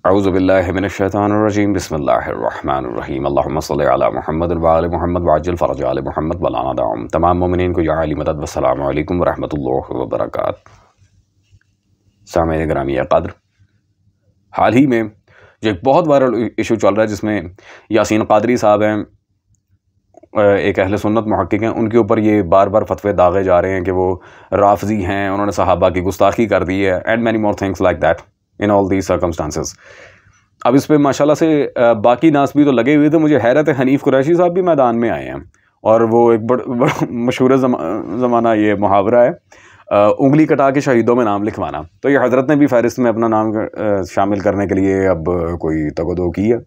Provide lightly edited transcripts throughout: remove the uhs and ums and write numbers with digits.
اعوذ باللہ من الشیطان الرجیم بسم اللہ الرحمن الرحیم اللہم صلی علی محمد وعلی محمد وعجل فرج آل محمد ولا ندعم۔ تمام مومنین کو یا علی مدد والسلام علیکم ورحمۃ اللہ وبرکاتہ۔ سامعین گرامی قدر، حال ہی میں جو ایک بہت وائرل ایشو چل رہا ہے جس میں یاسین قادری صاحب ہیں، ایک اہل سنت محقق ہیں، ان کے اوپر یہ بار بار فتوے داغے جا رہے ہیں کہ وہ رافضی ہیں، انہوں نے صحابہ کی گستاخی کر دی ہے and many more things like that in all these circumstances. اب اس پہ ماشاءاللہ سے باقی ناس بھی تو لگے ہوئے تھے، مجھے حیرت ہے حنیف قریشی صاحب بھی میدان میں آئے ہیں، اور وہ ایک بڑا مشہور زمانہ یہ محاورہ ہے انگلی کٹا کے شہیدوں میں نام لکھوانا، تو یہ حضرت نے بھی فہرست میں اپنا نام شامل کرنے کے لیے اب کوئی تگ و دو کی ہے،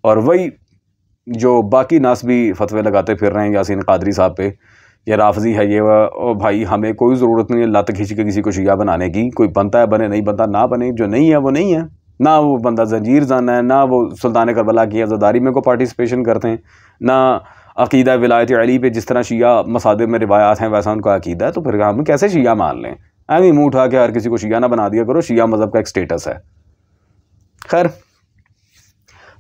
اور وہی جو باقی ناس بھی فتوے لگاتے پھر رہے ہیں یاسین قادری صاحب پہ، یہ رافضی ہے، یہ او بھائی ہمیں کوئی ضرورت نہیں ہے لت کھینچ کے کسی کو شیعہ بنانے کی، کوئی بنتا ہے بنے، نہیں بنتا نہ بنے، جو نہیں ہے وہ نہیں ہے، نہ وہ بندہ زنجیر زانا ہے، نہ وہ سلطان کربلا کی عزاداری میں کو پارٹیسپیشن کرتے ہیں، نہ عقیدہ ولایت علی پہ جس طرح شیعہ مصادر میں روایات ہیں ویسا ان کا عقیدہ ہے، تو پھر ہم کیسے شیعہ مان لیں؟ ایویں منہ اٹھا کے ہر کسی کو شیعہ نہ بنا دیا کرو، شیعہ مذہب کا ایک سٹیٹس ہے۔ خیر،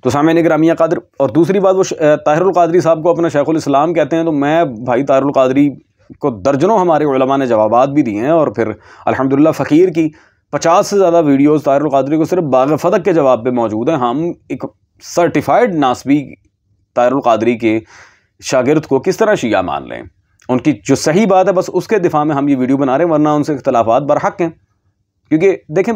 تو سامعین گرامی قدر، اور دوسری بات، وہ طاہر القادری صاحب کو اپنا شیخ الاسلام کہتے ہیں، تو میں بھائی طاہر القادری کو درجنوں ہمارے علماء نے جوابات بھی دیے ہیں، اور پھر الحمدللہ فقیر کی 50 سے زیادہ ویڈیوز طاہر القادری کو صرف باغ فتق کے جواب پہ موجود ہیں۔ ہم ایک سرٹیفائڈ ناسبی طاہر القادری کے شاگرد کو کس طرح شیعہ مان لیں؟ ان کی جو صحیح بات ہے بس اس کے دفاع میں ہم یہ ویڈیو بنا رہے ہیں، ورنہ ان سے اختلافات برحق ہیں، کیونکہ دیکھیں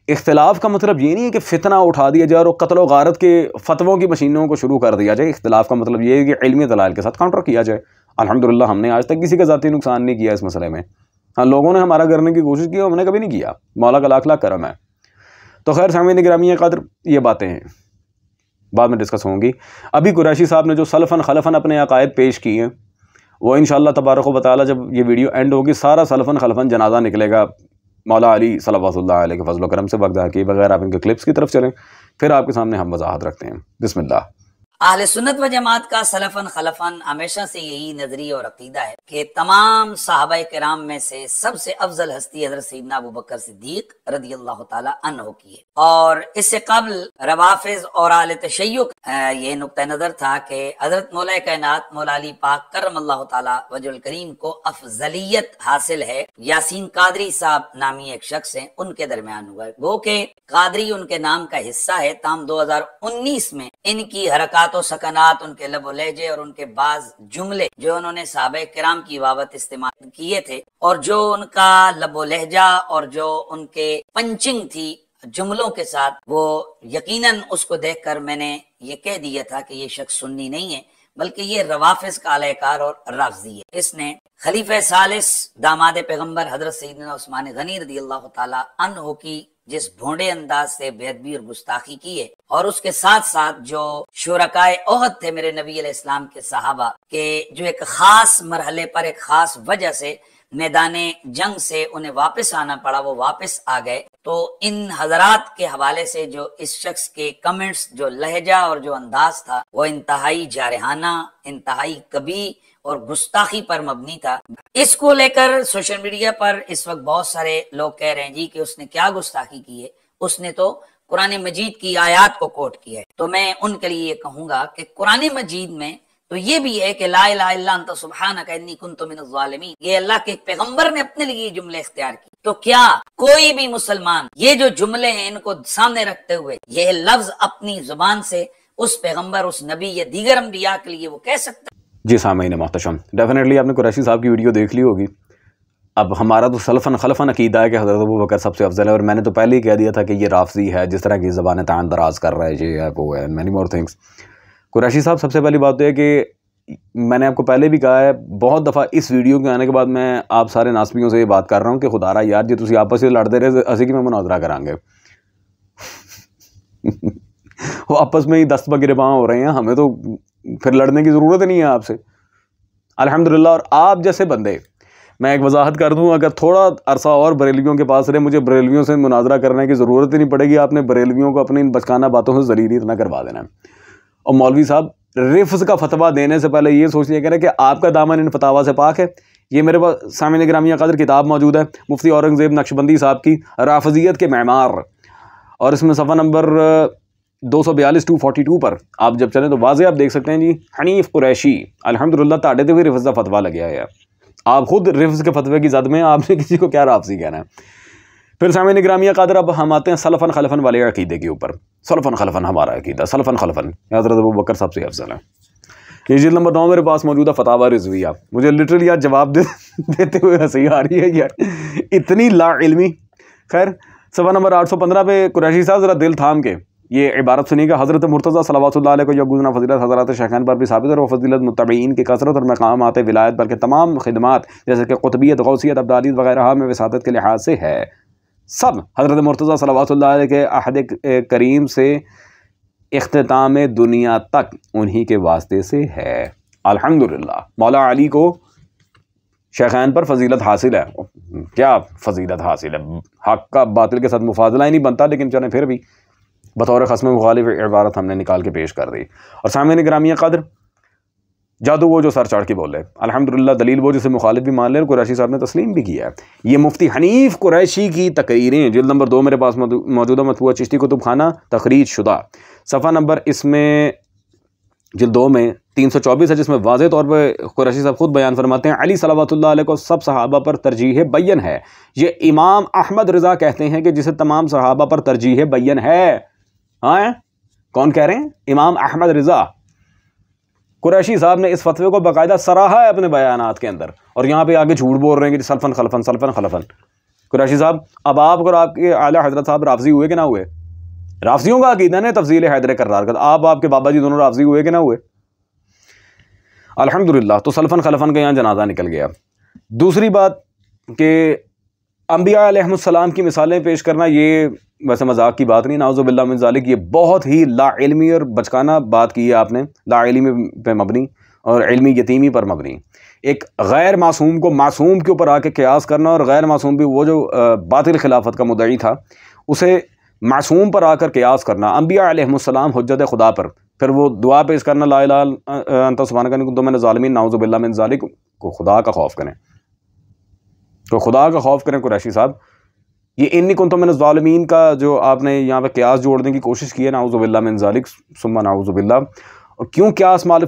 اختلاف کا مطلب یہ نہیں ہے کہ فتنہ اٹھا دیا جائے اور قتل و غارت کے فتووں کی مشینوں کو شروع کر دیا جائے۔ اختلاف کا مطلب یہ ہے کہ علمی دلائل کے ساتھ کاؤنٹر کیا جائے۔ الحمدللہ ہم نے آج تک کسی کا ذاتی نقصان نہیں کیا اس مسئلے میں، ہاں لوگوں نے ہمارا کرنے کی کوشش کی، ہم نے کبھی نہیں کیا، مولا کا لاکھ لاکھ کرم ہے۔ تو خیر سامعین گرامی قدر، یہ باتیں ہیں بعد میں ڈسکس ہوں گی۔ ابھی قریشی صاحب نے جو سلفاً خلفاً اپنے عقائد پیش کیے ہیں، وہ انشاءاللہ تبارک و تعالیٰ جب یہ ویڈیو اینڈ ہوگی سارا سلفاً خلفاً جنازہ نکلے گا مولا علی صلوات اللہ علیہ کے فضل و کرم سے۔ وقت کے بغیر آپ ان کے کلپس کی طرف چلیں، پھر آپ کے سامنے ہم وضاحت رکھتے ہیں۔ بسم اللہ۔ اہل سنت و جماعت کا سلفاً خلفاً ہمیشہ سے یہی نظریہ اور عقیدہ ہے کہ تمام صحابہ کرام میں سے سب سے افضل ہستی حضرت سیدنا ابو بکر صدیق رضی اللہ تعالی عنہ کی ہے، اور اس سے قبل روافظ اور اہل تشیع یہ نقطہ نظر تھا کہ حضرت مولا کائنات مولا علی پاک کرم اللہ تعالی وجہ الکریم کو افضلیت حاصل ہے، یاسین قادری صاحب نامی ایک شخص ہیں ان کے درمیان ہوا ہے، وہ کہ قادری ان کے نام کا حصہ ہے، تاہم 2019 میں ان کی حرکات و سکنات، ان کے لب و لہجے اور ان کے بعض جملے جو انہوں نے صحابہ کرام کی بابت استعمال کیے تھے، اور جو ان کا لب و لہجہ اور جو ان کے پنچنگ تھی جملوں کے ساتھ، وہ یقیناً اس کو دیکھ کر میں نے یہ کہہ دیا تھا کہ یہ شخص سنی نہیں ہے بلکہ یہ روافظ کا اعلی کار اور رافضی ہے۔ اس نے خلیفہ ثالث داماد پیغمبر حضرت سیدنا عثمان غنی رضی اللہ تعالی عنہ کی جس بھونڈے انداز سے بے ادبی اور گستاخی کی ہے، اور اس کے ساتھ ساتھ جو شرکائے احد تھے میرے نبی علیہ السلام کے صحابہ کے، جو ایک خاص مرحلے پر ایک خاص وجہ سے میدان جنگ سے انہیں واپس آنا پڑا، وہ واپس آ گئے، تو ان حضرات کے حوالے سے جو اس شخص کے کمنٹس، جو لہجہ اور جو انداز تھا، وہ انتہائی جارحانہ، انتہائی کبھی اور گستاخی پر مبنی تھا۔ اس کو لے کر سوشل میڈیا پر اس وقت بہت سارے لوگ کہہ رہے ہیں جی کہ اس نے کیا گستاخی کی ہے، اس نے تو قرآن مجید کی آیات کو کوٹ کیا ہے۔ تو میں ان کے لیے یہ کہوں گا کہ قرآن مجید میں تو یہ بھی ہے کہ لا الہ الا انت سبحانک انی کنت من الظالمین، یہ اللہ کے پیغمبر نے اپنے لیے یہ جملے اختیار کی، تو کیا کوئی بھی مسلمان یہ جو جملے ہیں ان کو سامنے رکھتے ہوئے یہ لفظ اپنی زبان سے اس پیغمبر، اس نبی یا دیگر انبیاء کے لیے وہ کہہ سکتا ہے؟ جی سامعین محتشم، ڈیفینیٹلی آپ نے قریشی صاحب کی ویڈیو دیکھ لی ہوگی۔ اب ہمارا تو سلفاً خلفاً عقیدہ ہے کہ حضرت ابو بکر سب سے افضل ہے، اور میں نے تو پہلے ہی کہہ دیا تھا کہ یہ رافضی ہے، جس طرح کی زبان تعین دراز کر رہا ہے، یہ ہے وہ ہے، مینی مور تھنگس۔ قریشی صاحب، سب سے پہلی بات تو ہے کہ میں نے آپ کو پہلے بھی کہا ہے، بہت دفعہ اس ویڈیو کے آنے کے بعد میں آپ سارے ناسبیوں سے یہ بات کر رہا ہوں کہ خدا را یار جی تسی آپس سے لڑتے رہے اسی کی میں مناظرہ کریں گے وہ آپس میں ہی دست بگرباں ہو رہے ہیں، ہمیں تو پھر لڑنے کی ضرورت نہیں ہے آپ سے، الحمدللہ۔ اور آپ جیسے بندے، میں ایک وضاحت کر دوں، اگر تھوڑا عرصہ اور بریلویوں کے پاس رہے، مجھے بریلویوں سے مناظرہ کرنے کی ضرورت ہی نہیں پڑے گی، آپ نے بریلویوں کو اپنی بچکانہ باتوں سے ذلیل اتنا کروا دینا ہے۔ اور مولوی صاحب، رفض کا فتویٰ دینے سے پہلے یہ سوچ لیا کریں کہ آپ کا دامن ان فتاوا سے پاک ہے۔ یہ میرے پاس سامعین گرامی قدر کتاب موجود ہے مفتی اورنگزیب نقشبندی صاحب کی، رافضیت کے معمار، اور اس میں صفحہ نمبر 242 242 پر آپ جب چلیں تو واضح آپ دیکھ سکتے ہیں جی، حنیف قریشی الحمدللہ تاڑے تے بھی رفض کا فتویٰ لگیا ہے، آپ خود رفض کے فتوے کی زد میں آپ نے کسی کو کیا رافضی کہنا ہے۔ پھر سامعین گرامی قادر اب ہم آتے ہیں سلفن خلفن والے عقیدے کے اوپر۔ سلفن خلفن ہمارا عقیدہ، سلفن خلفن حضرت ابوبکر سب سے افضل ہے۔ یہ جلد نمبر 9 میرے پاس موجودہ فتاوی رضویہ، مجھے لٹرلی یار جواب دیتے ہوئے ہنسی آ رہی ہے یار، اتنی لا علمی۔ خیر صفحہ نمبر 815 پہ قریشی صاحب ذرا دل تھام کے یہ عبارت سنیے گا، حضرت مرتضیٰ صلوات اللہ علیہ کو یقوزنا فضیلت حضرات شیخین پر بھی ثابت ہے، اور فضیلت متبعین کی کثرت اور مقامات ولایت بلکہ تمام خدمات جیسے کہ قطبیت، غوثیت، ابدالیت وغیرہ میں وساطت کے لحاظ سے ہے، سب حضرت مرتضیٰ صلوات اللہ علیہ کے عہد کریم سے اختتام دنیا تک انہی کے واسطے سے ہے۔ الحمدللہ مولا علی کو شیخین پر فضیلت حاصل ہے، کیا فضیلت حاصل ہے، حق کا باطل کے ساتھ مفاضلہ ہی نہیں بنتا، لیکن چلیں پھر بھی بطور خصم مخالف عبارت ہم نے نکال کے پیش کر دی۔ اور سامعین گرامی قدر جادو وہ جو سر چڑھ کے بولے، الحمدللہ دلیل وہ جسے مخالف بھی مان لے، اور قریشی صاحب نے تسلیم بھی کیا ہے۔ یہ مفتی حنیف قریشی کی تقریریں جلد نمبر 2 میرے پاس موجودہ مطبوعہ چشتی کتب خانہ تخریج شدہ، صفحہ نمبر اس میں جلد 2 میں 324 ہے، جس میں واضح طور پہ قریشی صاحب خود بیان فرماتے ہیں علی صلوات اللہ علیہ کو سب صحابہ پر ترجیح بیان ہے۔ یہ امام احمد رضا کہتے ہیں کہ جسے تمام صحابہ پر ترجیح بیان ہے۔ ہاں کون کہہ رہے ہیں؟ امام احمد رضا۔ قریشی صاحب نے اس فتوے کو باقاعدہ سراہا ہے اپنے بیانات کے اندر، اور یہاں پہ آگے جھوٹ بول رہے ہیں کہ سلفن خلفن سلفن خلفن۔ قریشی صاحب اب آپ اور آپ کے اعلیٰ حضرت صاحب رافضی ہوئے کہ نہ ہوئے؟ رافضیوں کا عقیدہ نے تفضیل حیدر کرار کا، آپ کے بابا جی دونوں رافضی ہوئے کہ نہ ہوئے؟ الحمدللہ تو سلفن خلفن کا یہاں جنازہ نکل گیا۔ دوسری بات کہ انبیاء علیہ السلام کی مثالیں پیش کرنا، یہ ویسے مذاق کی بات نہیں، نعوذ باللہ من ذالک، یہ بہت ہی لا علمی اور بچکانہ بات کی ہے آپ نے، لا علمی پہ مبنی اور علمی یتیمی پر مبنی۔ ایک غیر معصوم کو معصوم کے اوپر آ کے قیاس کرنا، اور غیر معصوم بھی وہ جو باطل خلافت کا مدعی تھا اسے معصوم پر آ کر قیاس کرنا، انبیاء علیہ السلام حجت خدا پر، پھر وہ دعا پیش کرنا لا الہ الا انت سبحانک انی کنت من الظالمین، نعوذ باللہ من ذالک۔ کو خدا کا خوف کریں، تو خدا کا خوف کریں قریشی صاحب۔ یہ انی کنت من الظالمین کا جو آپ نے یہاں پہ قیاس جوڑنے کی کوشش کی ہے، نعوذ باللہ من ذالک ثم نعوذ باللہ، اور کیوں قیاس مال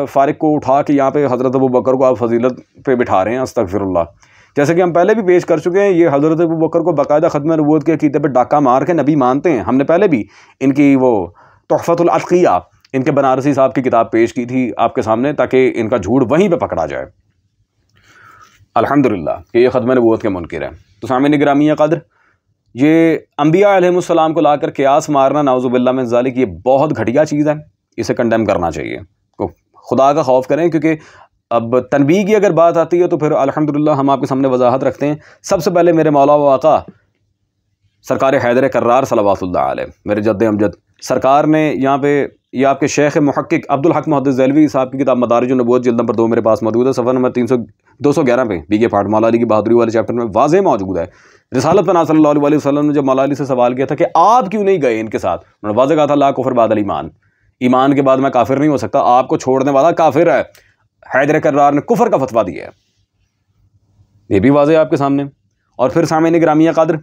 فارق کو اٹھا کے یہاں پہ حضرت ابوبکر کو آپ فضیلت پہ بٹھا رہے ہیں؟ استغفر اللہ۔ جیسے کہ ہم پہلے بھی پیش کر چکے ہیں، یہ حضرت ابوبکر کو باقاعدہ ختم نبوت کے عقیدے پہ ڈاکہ مار کے نبی مانتے ہیں۔ ہم نے پہلے بھی ان کی وہ تحفۃ الاتقیہ، ان کے بنارسی صاحب کی کتاب پیش کی تھی آپ کے سامنے، تاکہ ان کا جھوٹ وہیں پہ پکڑا جائے۔ الحمدللہ کہ یہ ختم نبوت کے منکر ہیں۔ تو سامعین گرامی قدر، یہ انبیاء علیہ السلام کو لا کر قیاس مارنا، نعوذ باللہ من ذالک، یہ بہت گھٹیا چیز ہے، اسے کنڈیم کرنا چاہیے۔ خدا کا خوف کریں، کیونکہ اب تنبیہ کی اگر بات آتی ہے تو پھر الحمدللہ ہم آپ کے سامنے وضاحت رکھتے ہیں۔ سب سے پہلے میرے مولا و آقا سرکار حیدر کرار صلوات اللہ علیہ، میرے جد امجد سرکار نے یہاں پہ، یہ آپ کے شیخ محقق عبدالحق محدث دہلوی صاحب کی کتاب مدارج النبوت جلد نمبر 2 میرے پاس موجود ہے، صفحہ نمبر 211 پہ بی کے پارٹ مولا علی کی بہادری والے چیپٹر میں واضح موجود ہے۔ رسالت پناہ صلی اللہ علیہ وسلم نے جب مولا علی سے سوال کیا تھا کہ آپ کیوں نہیں گئے ان کے ساتھ، انہوں نے واضح کہا تھا لا کفر بعد الایمان، ایمان کے بعد میں کافر نہیں ہو سکتا، آپ کو چھوڑنے والا کافر ہے۔ حیدر کرار نے کفر کا فتویٰ دیا ہے، یہ بھی واضح آپ کے سامنے۔ اور پھر سامعین گرامی قدر،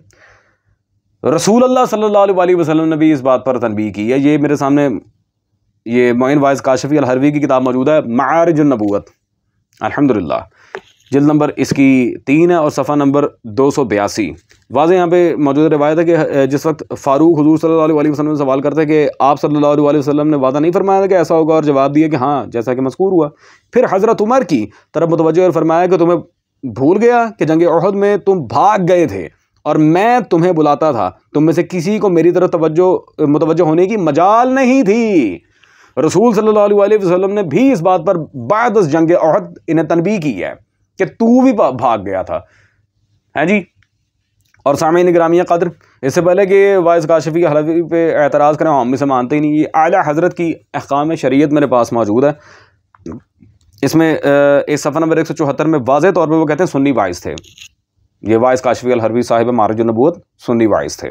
رسول اللہ صلی اللہ علیہ وسلم نے بھی اس بات پر تنبیہ کی ہے۔ یہ میرے سامنے یہ معین واعظ کاشفی الحروی کی کتاب موجود ہے، معارج النبوت، الحمدللہ جلد نمبر اس کی 3 ہے اور صفحہ نمبر 282۔ واضح یہاں پہ موجود روایت ہے کہ جس وقت فاروق حضور صلی اللہ علیہ وسلم نے سوال کرتے ہیں کہ آپ صلی اللہ علیہ وسلم نے وعدہ نہیں فرمایا تھا کہ ایسا ہوگا، اور جواب دیا کہ ہاں جیسا کہ مذکور ہوا۔ پھر حضرت عمر کی طرف متوجہ اور فرمایا کہ تمہیں بھول گیا کہ جنگ احد میں تم بھاگ گئے تھے اور میں تمہیں بلاتا تھا، تم میں سے کسی کو میری طرف متوجہ ہونے کی مجال نہیں تھی۔ رسول صلی اللہ علیہ وسلم نے بھی اس بات پر بعد از جنگ احد انہیں تنبیہ کی ہے کہ تو بھی بھاگ گیا تھا، ہے جی۔ اور سامعین گرامی قدر، اس سے پہلے کہ واعظ کاشفی کے حلفی پہ اعتراض کریں، ہم اسے مانتے ہی نہیں، یہ اعلیٰ حضرت کی احکام شریعت میرے پاس موجود ہے۔ اس میں اس صفحہ نمبر 174 میں واضح طور پہ وہ کہتے ہیں سنی واعظ تھے، یہ واعظ کاشفی الحروی صاحب معارج النبوت سنی واعظ تھے۔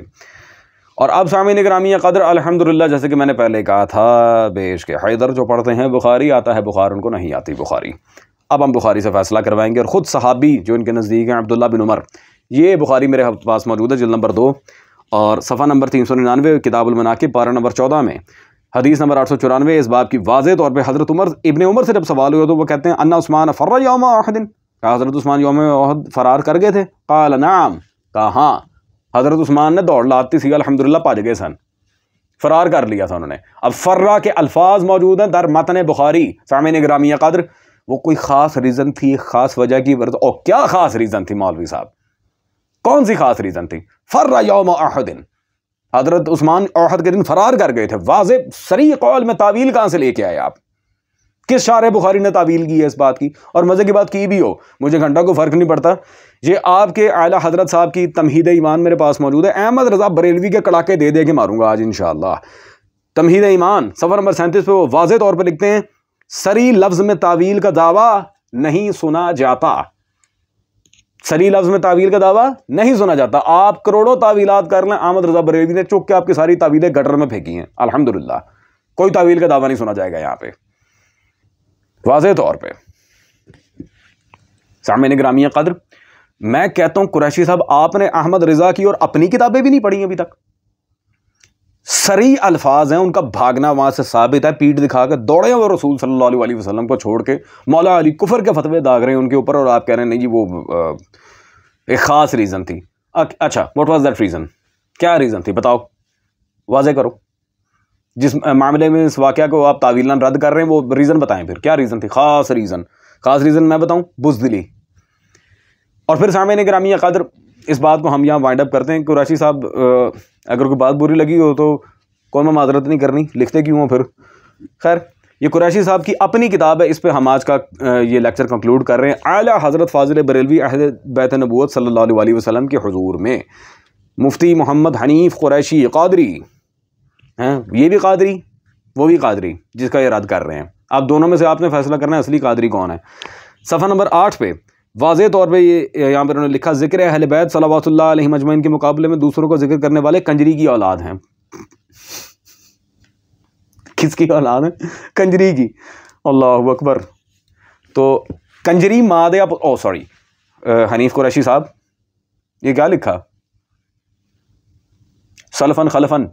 اور اب سامعین گرامی قدر، الحمدللہ جیسے کہ میں نے پہلے کہا تھا، بیش کے حیدر جو پڑھتے ہیں بخاری آتا ہے بخار، ان کو نہیں آتی بخاری۔ اب ہم بخاری سے فیصلہ کروائیں گے، اور خود صحابی جو ان کے نزدیک ہیں عبداللہ بن عمر، یہ بخاری میرے پاس موجود ہے جلد نمبر 2 اور صفحہ نمبر 399 کتاب المناقب پارہ نمبر 14 میں حدیث نمبر 894 اس باب کی واضح طور پہ حضرت ابن عمر سے جب سوال ہوئے تو وہ کہتے ہیں انا عثمان فر یوم احد، حضرت عثمان یوم احد فرار کر گئے تھے؟ قال نعم، کہا ہاں، حضرت عثمان نے دوڑ لاتی سی الحمدللہ پاج گئے سن، فرار کر لیا تھا انہوں نے۔ اب فرا کے الفاظ موجود ہیں در متن بخاری، سامعین گرامی قدر، وہ کوئی خاص ریزن تھی، خاص وجہ کی ورد، اور کیا خاص ریزن تھی مولوی صاحب؟ کون سی خاص ریزن تھی؟ فرا یوم احد، حضرت عثمان احد کے دن فرار کر گئے تھے۔ واضح صریح قول میں تعویل کہاں سے لے کے آئے آپ؟ کس شارح بخاری نے تعویل کی ہے اس بات کی؟ اور مزے کی بات کی بھی ہو، مجھے گھنٹہ کو فرق نہیں پڑتا، یہ آپ کے اعلیٰ حضرت صاحب کی تمہید ایمان میرے پاس موجود ہے، احمد رضا بریلوی کے کڑاکے دے دے کے ماروں گا آج انشاءاللہ۔ تمہید ایمان صفحہ نمبر 37 پہ وہ واضح طور پہ لکھتے ہیں صریح لفظ میں تعویل کا دعویٰ نہیں سنا جاتا، صریح لفظ میں تعویل کا دعویٰ نہیں سنا جاتا۔ آپ کروڑوں تعویلات کر لیں، احمد رضا بریلوی نے چک کے آپ کی ساری تعویلیں گٹر میں پھینکی ہیں، الحمدللہ کوئی تعویل کا دعویٰ نہیں سنا جائے گا یہاں پہ واضح طور پہ۔ سامعین گرامی قدر، میں کہتا ہوں قریشی صاحب آپ نے احمد رضا کی اور اپنی کتابیں بھی نہیں پڑھی ابھی تک۔ صریح الفاظ ہیں، ان کا بھاگنا وہاں سے ثابت ہے، پیٹ دکھا کے دوڑے ہیں وہ رسول صلی اللہ علیہ وسلم کو چھوڑ کے، مولا علی کفر کے فتوے داغ رہے ہیں ان کے اوپر، اور آپ کہہ رہے ہیں نہیں جی وہ ایک خاص ریزن تھی۔ اچھا واٹ واز دیٹ ریزن؟ کیا ریزن تھی بتاؤ، واضح کرو۔ جس معاملے میں اس واقعہ کو آپ تعویلاً رد کر رہے ہیں وہ ریزن بتائیں، پھر کیا ریزن تھی؟ خاص ریزن میں بتاؤں، بزدلی۔ اور پھر سامعین گرامی قدر اس بات کو ہم یہاں وائنڈ اپ کرتے ہیں۔ قریشی صاحب اگر کوئی بات بری لگی ہو تو کوئی میں معذرت نہیں کرنی، لکھتے کیوں ہوں پھر؟ خیر، یہ قریشی صاحب کی اپنی کتاب ہے، اس پہ ہم آج کا یہ لیکچر کنکلوڈ کر رہے ہیں۔ اعلیٰ حضرت فاضل بریلوی اہل بیت نبوت صلی اللہ علیہ وسلم کے حضور میں مفتی محمد حنیف قریشی قادری ہیں، یہ بھی قادری وہ بھی قادری، جس کا یہ رد کر رہے ہیں۔ آپ دونوں میں سے آپ نے فیصلہ کرنا ہے اصلی قادری کون ہے۔ صفحہ نمبر 8 پہ واضح طور پہ یہ یہاں پر انہوں نے لکھا ذکر اہل بیت صلوات اللہ علیہ مجمعین کے مقابلے میں دوسروں کو ذکر کرنے والے کنجری کی اولاد ہیں۔ کس کی اولاد ہے؟ کنجری کی۔ اللہ اکبر۔ تو کنجری مادے حنیف قریشی صاحب یہ کیا لکھا؟ سلفن خلفن،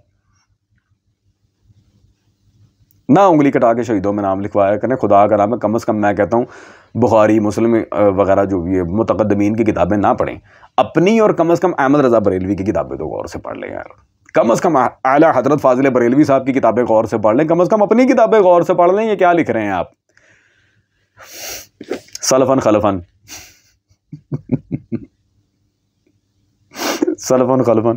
نہ انگلی کٹا کے شہیدوں میں نام لکھوایا کریں، خدا کا نام ہے، کم از کم میں کہتا ہوں بخاری مسلم وغیرہ جو بھی متقدمین کی کتابیں نہ پڑھیں، اپنی اور کم از کم احمد رضا بریلوی کی کتابیں تو غور سے پڑھ لیں یار، کم از کم اعلیٰ حضرت فاضل بریلوی صاحب کی کتابیں غور سے پڑھ لیں، کم از کم اپنی کتابیں غور سے پڑھ لیں۔ یہ کیا لکھ رہے ہیں آپ؟ سلفن خلفن سلفن خلفن